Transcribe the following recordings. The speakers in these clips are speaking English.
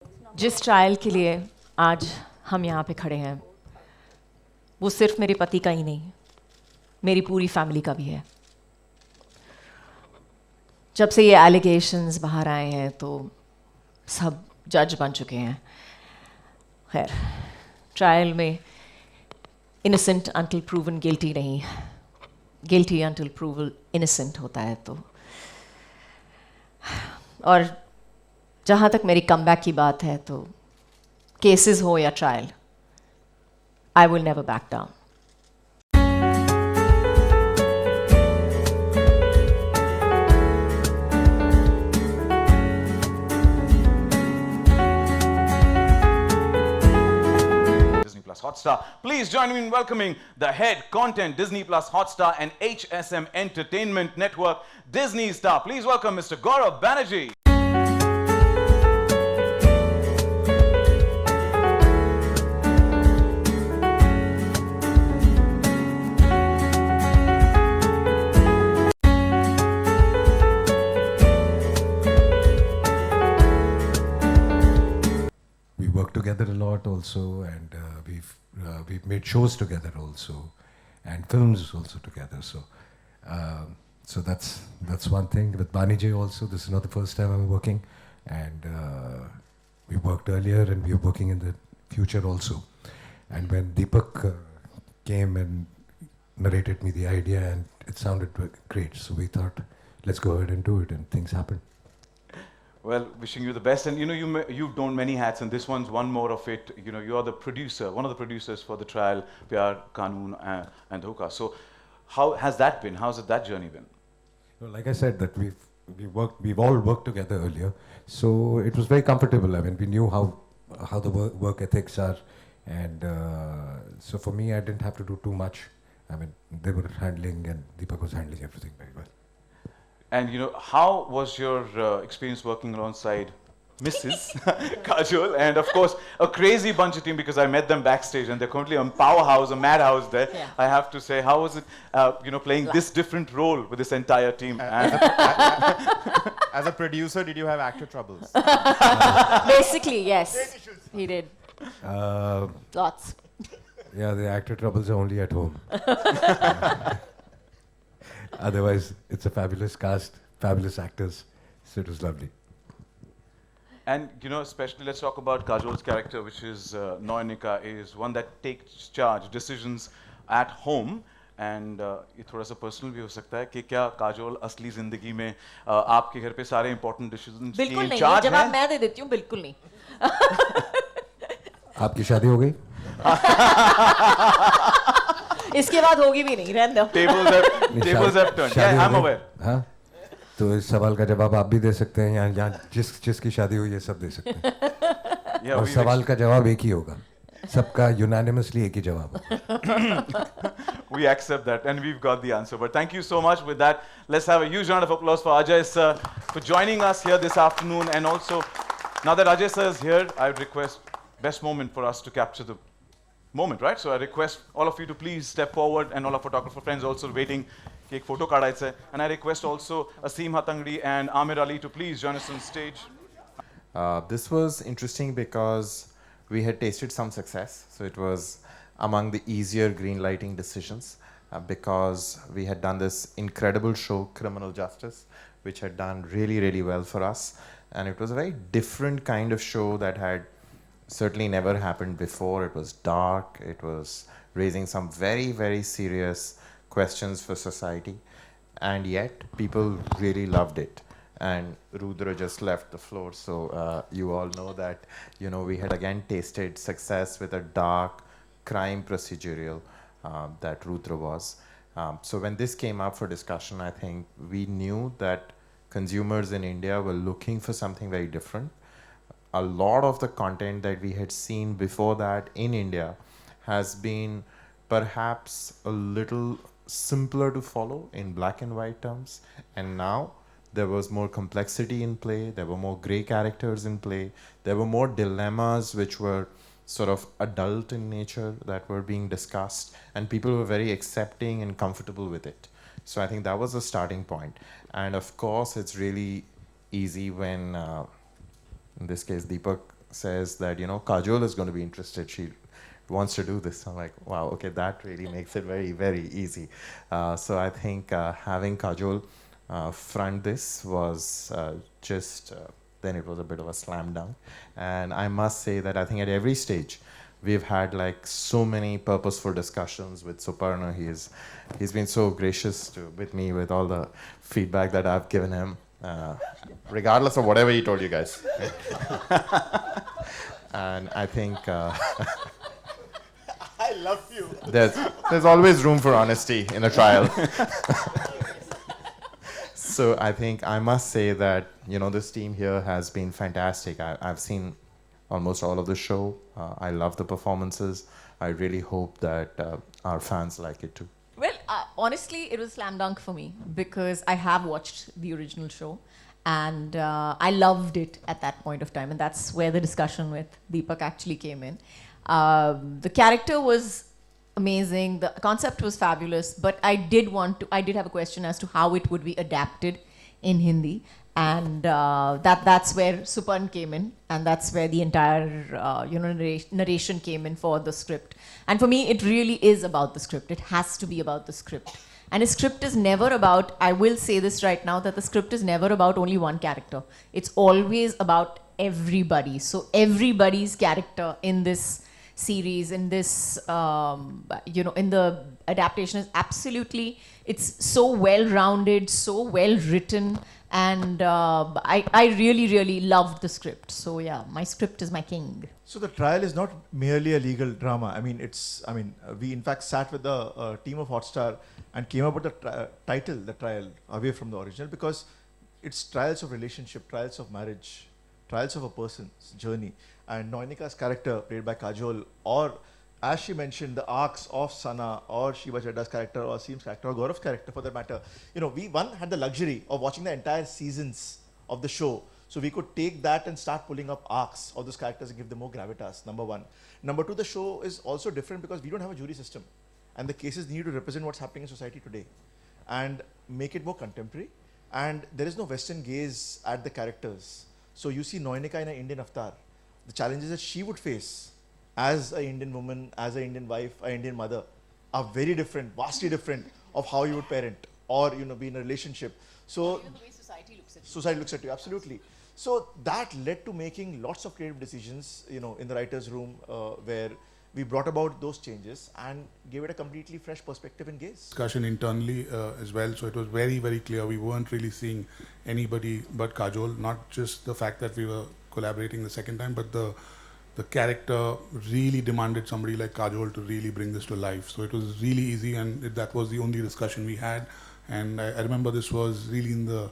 जिस ट्रायल के लिए आज हम यहाँ पे खड़े हैं वो सिर्फ मेरे पति का ही नहीं, मेरी पूरी फैमिली का भी है। जब से ये एलिगेशंस बाहर आए हैं तो सब जज बन चुके हैं। खैर, ट्रायल में इनोसेंट अंटिल प्रूवन गिल्टी नहीं, गिल्टी अंटिल प्रूवन इनोसेंट होता है। तो और जहाँ तक मेरी कमबैक की बात है तो केसेस हो या trial, I will never back down. Disney Plus Hotstar. Please join me in welcoming the head content Disney Plus Hotstar and HSM Entertainment Network Disney star. Please welcome Mr. Gaurav Banerjee. We work together a lot also, and we've made shows together also, and films also together. So that's one thing. With Banerjee also, this is not the first time I'm working, and we worked earlier, and we are working in the future also. And when Deepak came and narrated me the idea, and it sounded great, so we thought, let's go ahead and do it, and things happened. Well, wishing you the best. And you know, you've done many hats, and this one's one more of it. You know, you're the producer, one of the producers for the trial, Pyaar, Kannoon, and Dhoka. So, how has that been? How's that journey been? Well, like I said, that we've all worked together earlier, so it was very comfortable. I mean, we knew how the work ethics are, and so for me, I didn't have to do too much. I mean, they were handling, and Deepak was handling everything very well. And you know, how was your experience working alongside Mrs. Kajol, and of course a crazy bunch of team, because I met them backstage and they're currently a powerhouse, a madhouse there. Yeah. I have to say, how was it, you know, playing this different role with this entire team? As a producer, did you have actor troubles? Basically, yes, he did. Lots. Yeah, the actor troubles are only at home. Otherwise, it's a fabulous cast, fabulous actors, so it was lovely. And you know, especially let's talk about Kajol's character, which is 𝗖𝗵𝗻𝗁, is one that takes charge, decisions at home. And ये थोड़ा सा personal भी हो सकता है कि क्या काजोल असली जिंदगी में आपके घर पे सारे important decisions की बिल्कुल नहीं, charge जवाब हैं? मैं दे देती हूँ, बिल्कुल नहीं। आपकी शादी हो गई? इसके बाद होगी भी नहीं, रहने दो। Tables have turned. Yeah, I'm aware. हाँ, तो इस सवाल का जवाब आप भी दे सकते हैं, यहाँ जिसकी शादी हुई है सब दे सकते हैं। Yeah, और सवाल का जवाब एक ही होगा, सबका unanimously एक ही जवाब। We accept that, and we've got the answer. But thank you so much. With that, let's have a huge round of applause for Ajay sir for joining us here this afternoon. And also, now that Ajay sir is here, I would request best moment for us to capture the moment, right? So I request all of you to please step forward, and all our photographer friends also waiting. Take photo काढायचा. And I request also 𝗖𝗵𝗲𝗏 and Aamir Ali to please join us on stage. This was interesting because we had tasted some success. So it was among the easier green lighting decisions because we had done this incredible show, Criminal Justice, which had done really, really well for us. And it was a very different kind of show that had certainly never happened before. It was dark. It was raising some very, very serious questions for society. And yet, people really loved it. And Rudra just left the floor, so you all know that, you know, we had again tasted success with a dark crime procedural that Rudra was. So when this came up for discussion, I think we knew that consumers in India were looking for something very different. A lot of the content that we had seen before that in India has been perhaps a little simpler to follow in black and white terms, and now there was more complexity in play, there were more gray characters in play, there were more dilemmas which were sort of adult in nature that were being discussed, and people were very accepting and comfortable with it. So I think that was the starting point. And of course, it's really easy when, in this case, Deepak says that, Kajol is going to be interested. She wants to do this. I'm like, wow, okay, that really makes it very, very easy. So I think having Kajol front this was then it was a bit of a slam dunk. And I must say that I think at every stage, we've had like so many purposeful discussions with Suparna. He's been so gracious with me with all the feedback that I've given him, regardless of whatever he told you guys. And I think I love you. There's always room for honesty in a trial. So I think I must say that this team here has been fantastic. I've seen almost all of the show. I love the performances. I really hope that our fans like it too. Well, honestly, it was slam dunk for me because I have watched the original show and I loved it at that point of time, and that's where the discussion with Deepak actually came in. The character was amazing, the concept was fabulous, but I did have a question as to how it would be adapted in Hindi, and that's where Suparn came in, and that's where the entire narration came in for the script. And for me, it really is about the script. It has to be about the script. And a script is never about, I will say this right now, that the script is never about only one character. It's always about everybody. So everybody's character in this series, in this, in the adaptation is absolutely, it's so well-rounded, so well-written, and I really, really loved the script. So yeah, my script is my king. So the trial is not merely a legal drama. We in fact sat with the team of Hotstar and came up with the title, The Trial, away from the original, because it's trials of relationship, trials of marriage, trials of a person's journey. And Noinika's character, played by Kajol, or as she mentioned, the arcs of Sana or 𝗙ષ𝗍𝗪𝗓 character or Seem's character or Gaurav's character for that matter, we had the luxury of watching the entire seasons of the show. So we could take that and start pulling up arcs of those characters and give them more gravitas, number one. Number two, the show is also different because we don't have a jury system. And the cases need to represent what's happening in society today and make it more contemporary. And there is no Western gaze at the characters. So you see Noinika in an Indian avatar. The challenges that she would face as an Indian woman, as an Indian wife, an Indian mother, are very different, vastly different of how you would parent or be in a relationship. So the way society looks at you. Society looks at you, absolutely. So that led to making lots of creative decisions, in the writer's room, where we brought about those changes and gave it a completely fresh perspective and gaze. Discussion internally as well, so it was very, very clear. We weren't really seeing anybody but Kajol, not just the fact that we were collaborating the second time, but the character really demanded somebody like Kajol to really bring this to life. So it was really easy, and that was the only discussion we had. And I remember this was really in the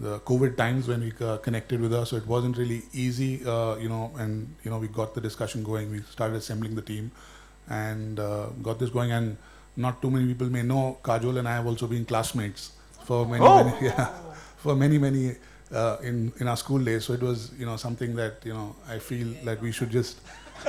COVID times when we connected with her, so it wasn't really easy, we got the discussion going. We started assembling the team and got this going, and not too many people may know, Kajol and I have also been classmates for many, many in our school days. So it was, something that, I feel that we should just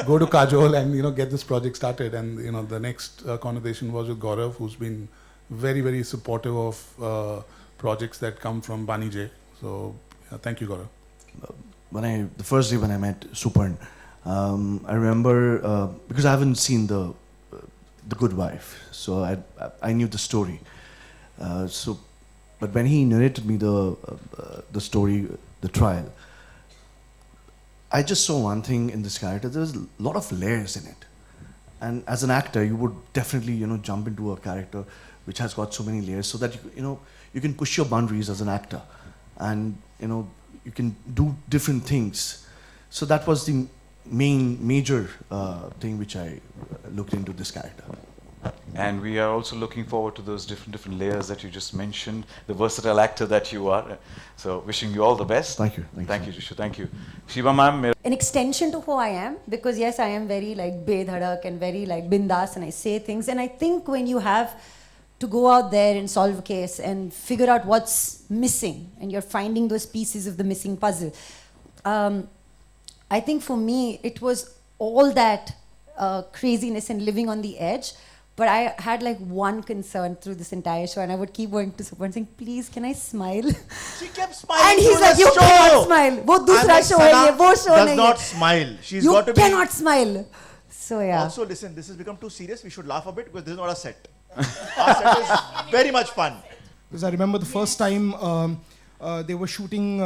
go to Kajol and, get this project started. And, the next conversation was with Gaurav, who's been very, very supportive of projects that come from 𝗵𝗍. So thank you, Gaurav. The first day when I met Suparn, I remember, because I haven't seen the Good Wife, so I knew the story. But when he narrated me the story, the trial, I just saw one thing in this character. There's a lot of layers in it. And as an actor, you would definitely, jump into a character which has got so many layers, so that, you can push your boundaries as an actor, and you can do different things. So that was the major thing which I looked into this character. And we are also looking forward to those different layers that you just mentioned, the versatile actor that you are. So wishing you all the best. Thank you. Thank you, 𝗙ષ𝗍𝗪𝗓. Thank you. Shiva ma'am. An extension to who I am, because yes, I am very bedhadak and very bindas, and I say things. And I think when you have to go out there and solve a case and figure out what's missing, and you're finding those pieces of the missing puzzle, I think for me, it was all that craziness and living on the edge, But I had like one concern through this entire show, and I would keep going to Super and saying, please, can I smile? She kept smiling. And he's through like, the you show. cannot smile. वो दूसरा I'm like, show है Sana ये, वो show does नहीं not है. smile. She's You got to be. cannot smile. So yeah. Also, listen, this has become too serious. We should laugh a bit because this is not a set. Our set is very much fun. Because I remember the first time they were shooting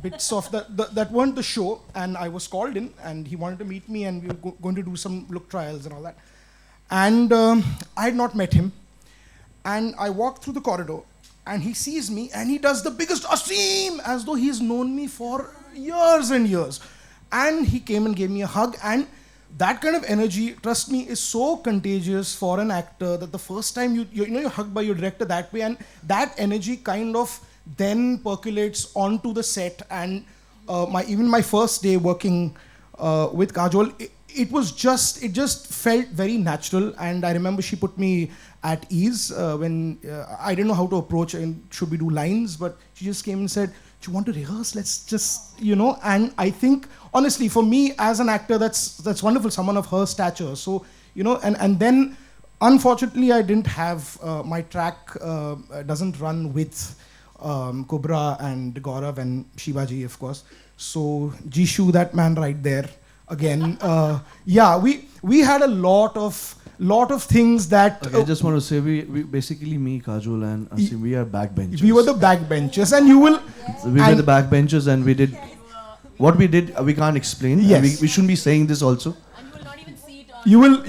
bits of that weren't the show, and I was called in, and he wanted to meet me, and we were going to do some look trials and all that. And I had not met him, and I walked through the corridor, and he sees me, and he does the biggest Asim, as though he's known me for years and years. And he came and gave me a hug, and that kind of energy, trust me, is so contagious for an actor that the first time you're hugged by your director that way, and that energy kind of then percolates onto the set. And even my first day working with Kajol, it just felt very natural. And I remember she put me at ease when I didn't know how to approach and should we do lines, but she just came and said, do you want to rehearse? Let's just, and I think, honestly, for me as an actor, that's wonderful, someone of her stature. So, and then, unfortunately, I didn't have, my track doesn't run with Cobra and Gaurav and Shivaji, of course. So, Jishu, that man right there, again. Yeah, we had a lot of things that... Okay, I just want to say, we basically, me, Kajol and Asim, we are backbenchers. We were the backbenchers, and you will... So we were the backbenchers, and we did... What we did, we can't explain. Yes. We shouldn't be saying this also. And you will not even see it on... You will...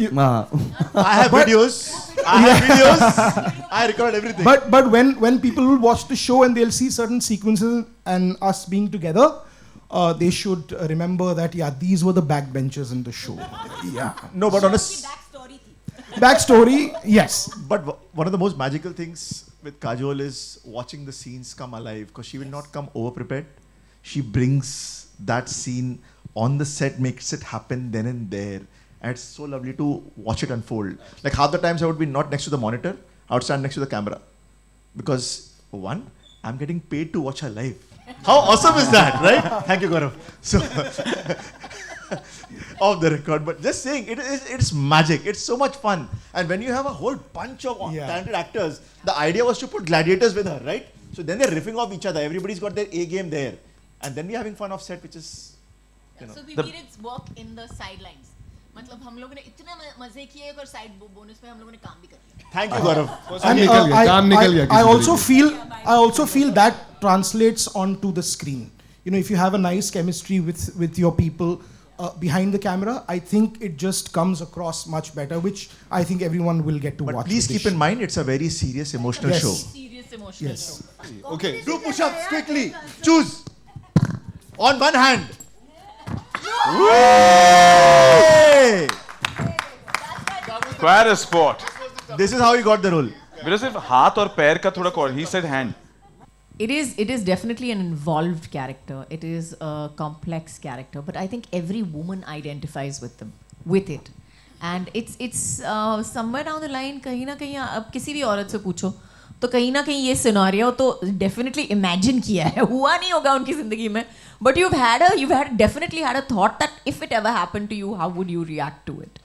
I have videos. I record everything. But when people will watch the show and they'll see certain sequences and us being together, they should remember that, these were the backbenchers in the show. Yeah. No, but on a backstory, yes. But one of the most magical things with Kajol is watching the scenes come alive, because she will not come over-prepared. She brings that scene on the set, makes it happen then and there. And it's so lovely to watch it unfold. Like half the times I would be not next to the monitor, I would stand next to the camera. Because one, I'm getting paid to watch her live. How awesome is that, right? Thank you, Gaurav. So, off the record, but just saying, it's magic. It's so much fun. And when you have a whole bunch of talented actors, the idea was to put gladiators with her, right? So then they're riffing off each other. Everybody's got their A game there. And then we're having fun off set, which is, So we made it work in the sidelines. मतलब हम लोगों ने इतने मजे किए और side bonus में हम लोगों ने काम भी कर लिया. Thank you, Gaurav. And I also feel that translates onto the screen. If you have a nice chemistry with your people behind the camera, I think it just comes across much better, which I think everyone will get to watch. But please keep in mind, it's a very serious, emotional show. Serious emotional show. Okay. Do push-ups quickly. Choose. On one hand. Quite a sport. This is how he got the role. मेरे सिर्फ हाथ और पैर का थोड़ा he said hand. It is definitely an involved character. It is a complex character, but I think every woman identifies with it. And it's somewhere down the line, कहीं ना कहीं अब किसी भी औरत से पूछो तो कहीं ना कहीं ये सिनेरियो तो definitely imagine किया है, हुआ नहीं होगा उनकी जिंदगी में, but you've definitely had a thought that if it ever happened to you, how would you react to it?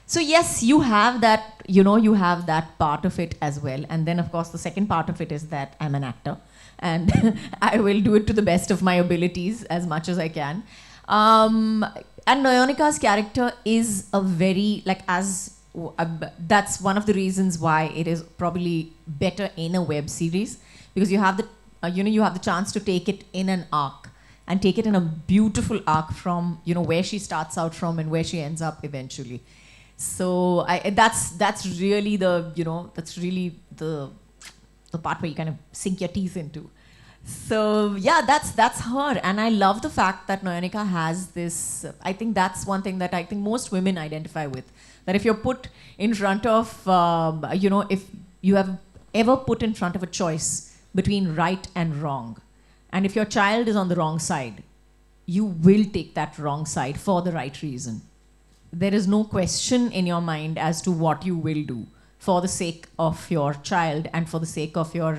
So yes, you have that, you have that part of it as well. And then of course the second part of it is that I'm an actor and I will do it to the best of my abilities as much as I can. And Nayanika's character is a very, that's one of the reasons why it is probably better in a web series, because you have the, you have the chance to take it in an arc and take it in a beautiful arc from, where she starts out from and where she ends up eventually. So that's really the, that's really the part where you kind of sink your teeth into. So yeah, that's her. And I love the fact that Nayanika has this, I think that's one thing that I think most women identify with. That if you're put in front of, if you have ever put in front of a choice between right and wrong, and if your child is on the wrong side, you will take that wrong side for the right reason. There is no question in your mind as to what you will do for the sake of your child and for the sake of your,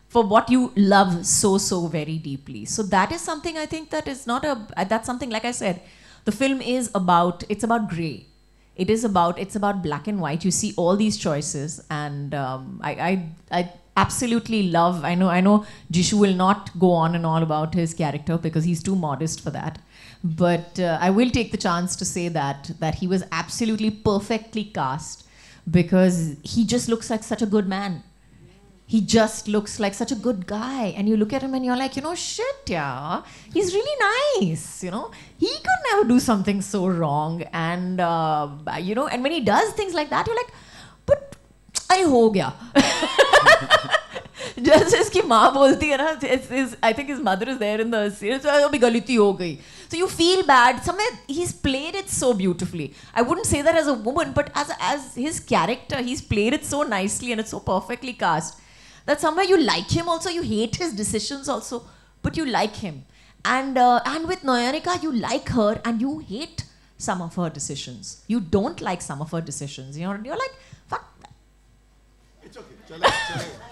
for what you love so very deeply. So that is something I think that is not that's something, like I said, the film is about, it's about grey. it's about black and white. You see all these choices, and I absolutely love. I know Jishu will not go on and all about his character because he's too modest for that. But I will take the chance to say that he was absolutely perfectly cast because he just looks like such a good man. He just looks like such a good guy. And you look at him and you're like, shit, yeah, he's really nice, He could never do something so wrong. And, and when he does things like that, you're like, but I ho gaya. Just as ki maa bolti hai na, I think his mother is there in the series, so abhi galiti ho gayi. So you feel bad. Somewhere he's played it so beautifully. I wouldn't say that as a woman, but as his character, he's played it so nicely and it's so perfectly cast that somewhere you like him also, you hate his decisions also, but you like him. And with Nayanika, you like her and you hate some of her decisions. You don't like some of her decisions. You're like, fuck. It's okay.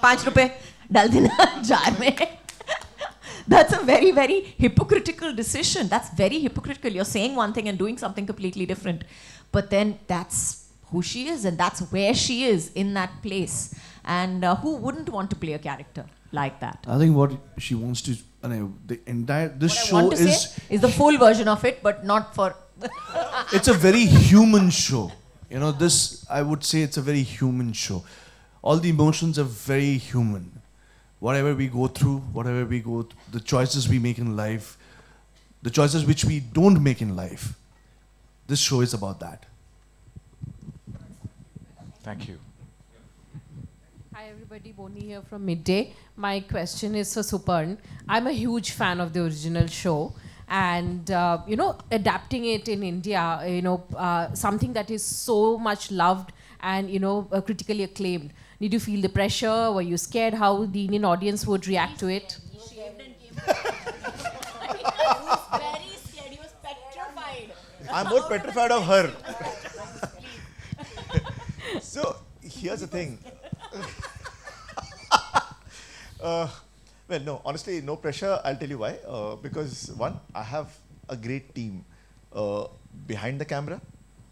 ₹5 dal dena jar mein. That's a very, very hypocritical decision. That's very hypocritical. You're saying one thing and doing something completely different. But then that's who she is and that's where she is in that place. And who wouldn't want to play a character like that? I think what she wants to, the entire, this What I show want to is... say is the full version of it, but not for... It's a very human show. I would say it's a very human show. All the emotions are very human. Whatever we go through, the choices we make in life, the choices which we don't make in life, this show is about that. Thank you. Hi everybody, Boni here from Midday. My question is for Suparn. I'm a huge fan of the original show. And, adapting it in India, something that is so much loved and, critically acclaimed. Did you feel the pressure? Were you scared how the Indian audience would react to it? He shaved and came back. He was very scared. He was petrified. I'm more petrified of her. So, here's the thing. Well, no, honestly, no pressure. I'll tell you why. Because one, I have a great team behind the camera,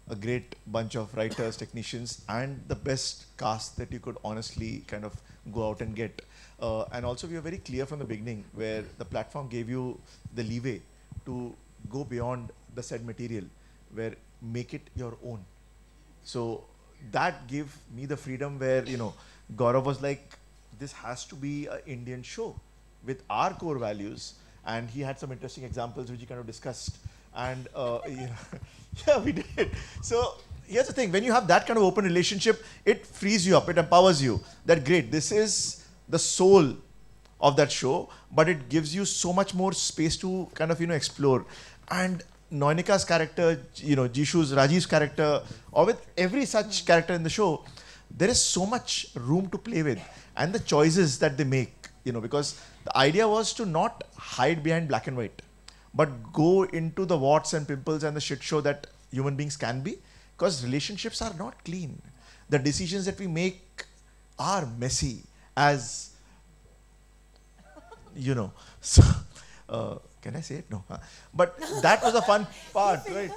a great bunch of writers, technicians, and the best cast that you could honestly kind of go out and get. And also, we were very clear from the beginning where the platform gave you the leeway to go beyond the said material, where make it your own. So that gave me the freedom where, Gaurav was like, this has to be an Indian show with our core values. And he had some interesting examples which he kind of discussed. And yeah, we did. So here's the thing, when you have that kind of open relationship, it frees you up, it empowers you. That great, this is the soul of that show, but it gives you so much more space to kind of, explore. And Nayanika's character, Jishu's, Rajiv's character, or with every such character in the show, there is so much room to play with. And the choices that they make, because the idea was to not hide behind black and white, but go into the warts and pimples and the shit show that human beings can be, because relationships are not clean. The decisions that we make are messy, as So, can I say it? No. But that was a fun part, right?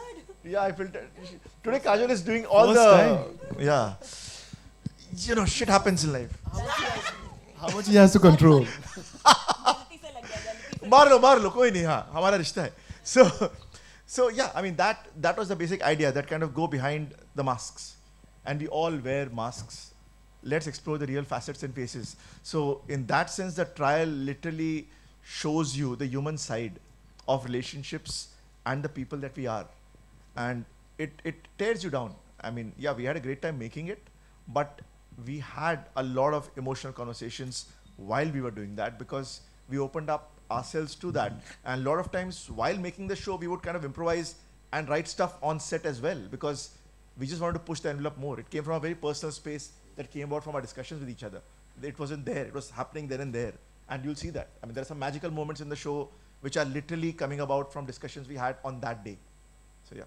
Yeah, I felt it. Today Kajol is doing all yeah. Shit happens in life. How much he has to control? मार लो कोई नहीं हाँ हमारा रिश्ता है so yeah, I mean that was the basic idea, that kind of go behind the masks, and we all wear masks. Let's explore the real facets and faces. So in that sense, the trial literally shows you the human side of relationships and the people that we are, and it tears you down. I mean, yeah, we had a great time making it, but we had a lot of emotional conversations while we were doing that, because we opened up ourselves to that. And a lot of times while making the show, we would kind of improvise and write stuff on set as well, because we just wanted to push the envelope more. It came from a very personal space that came about from our discussions with each other. It wasn't there, it was happening there and there. And you'll see that. I mean, there are some magical moments in the show which are literally coming about from discussions we had on that day. So yeah.